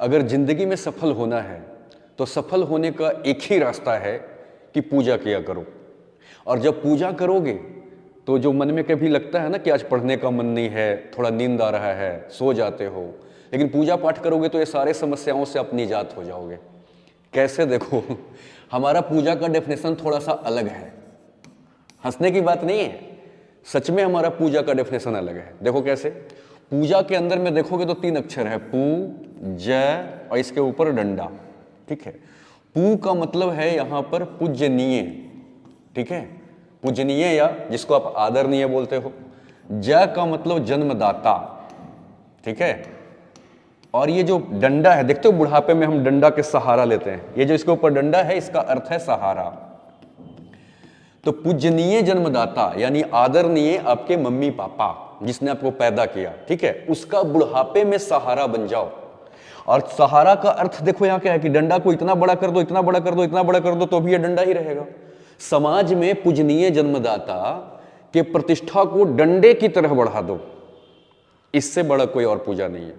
अगर जिंदगी में सफल होना है तो सफल होने का एक ही रास्ता है कि पूजा किया करो। और जब पूजा करोगे तो जो मन में कभी लगता है ना कि आज पढ़ने का मन नहीं है, थोड़ा नींद आ रहा है, सो जाते हो, लेकिन पूजा पाठ करोगे तो ये सारे समस्याओं से आप निजात हो जाओगे। कैसे? देखो, हमारा पूजा का डेफिनेशन थोड़ा सा अलग है, हंसने की बात नहीं है, सच में हमारा पूजा का डेफिनेशन अलग है। देखो कैसे, पूजा के अंदर में देखोगे तो 3 अक्षर है, पू, जय और इसके ऊपर डंडा। ठीक है, पू का मतलब है यहां पर पूजनीय, ठीक है, पूजनीय या जिसको आप आदरणीय बोलते हो। जय का मतलब जन्मदाता, ठीक है। और ये जो डंडा है, देखते हो बुढ़ापे में हम डंडा के सहारा लेते हैं, ये जो इसके ऊपर डंडा है इसका अर्थ है सहारा। तो पूजनीय जन्मदाता यानी आदरणीय आपके मम्मी पापा जिसने आपको पैदा किया, ठीक है, उसका बुढ़ापे में सहारा बन जाओ। और सहारा का अर्थ देखो यहां क्या है कि डंडा को इतना बड़ा कर दो, इतना बड़ा कर दो, इतना बड़ा कर दो, तो भी यह डंडा ही रहेगा। समाज में पूजनीय जन्मदाता के प्रतिष्ठा को डंडे की तरह बढ़ा दो, इससे बड़ा कोई और पूजा नहीं है।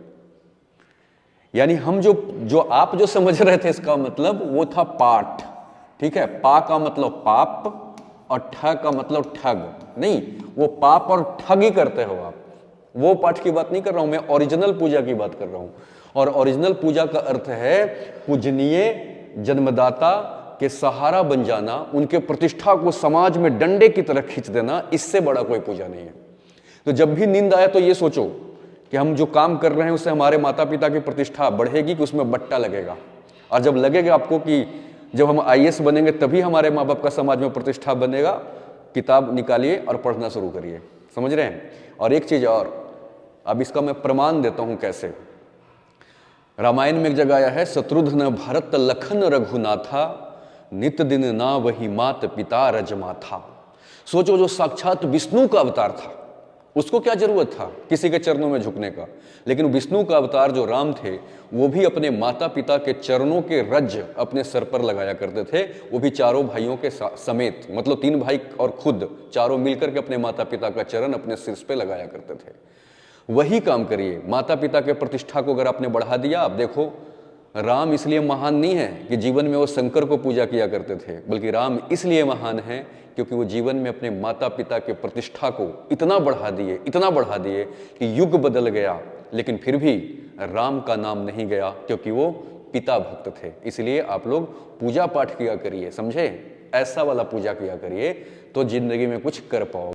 यानी हम जो आप जो समझ रहे थे इसका मतलब वो था पाठ, ठीक है, पा का मतलब पाप और ठ का मतलब ठग नहीं, वो पाप और ठग ही करते हो आप। वो पाठ की बात नहीं कर रहा हूं मैं, ओरिजिनल पूजा की बात कर रहा हूं। और ओरिजिनल पूजा का अर्थ है पूजनीय जन्मदाता के सहारा बन जाना, उनके प्रतिष्ठा को समाज में डंडे की तरह खींच देना, इससे बड़ा कोई पूजा नहीं है। तो जब भी नींद आए तो ये सोचो कि हम जो काम कर रहे हैं उससे हमारे माता पिता की प्रतिष्ठा बढ़ेगी कि उसमें बट्टा लगेगा। और जब लगेगा आपको कि जब हम आईएएस बनेंगे तभी हमारे माँ बाप का समाज में प्रतिष्ठा बनेगा, किताब निकालिए और पढ़ना शुरू करिए। समझ रहे हैं? और एक चीज और, अब इसका मैं प्रमाण देता हूं कैसे। रामायण में एक जगह आया है, शत्रुघ्न भरत लखन रघुनाथा, नित दिन ना वही मात पिता रजमाथा। सोचो, जो साक्षात विष्णु का अवतार था, उसको क्या जरूरत था किसी के चरणों में झुकने का, लेकिन विष्णु का अवतार जो राम थे वो भी अपने माता पिता के चरणों के रज अपने सर पर लगाया करते थे, वो भी चारों भाइयों के समेत, मतलब 3 भाई और खुद चारों मिलकर के अपने माता पिता का चरण अपने सिर पे लगाया करते थे। वही काम करिए, माता पिता के प्रतिष्ठा को अगर आपने बढ़ा दिया। आप देखो, राम इसलिए महान नहीं है कि जीवन में वो शंकर को पूजा किया करते थे, बल्कि राम इसलिए महान है क्योंकि वो जीवन में अपने माता पिता के प्रतिष्ठा को इतना बढ़ा दिए, इतना बढ़ा दिए कि युग बदल गया, लेकिन फिर भी राम का नाम नहीं गया क्योंकि वो पिता भक्त थे। इसलिए आप लोग पूजा पाठ किया करिए, समझे, ऐसा वाला पूजा किया करिए तो जिंदगी में कुछ कर पाओ।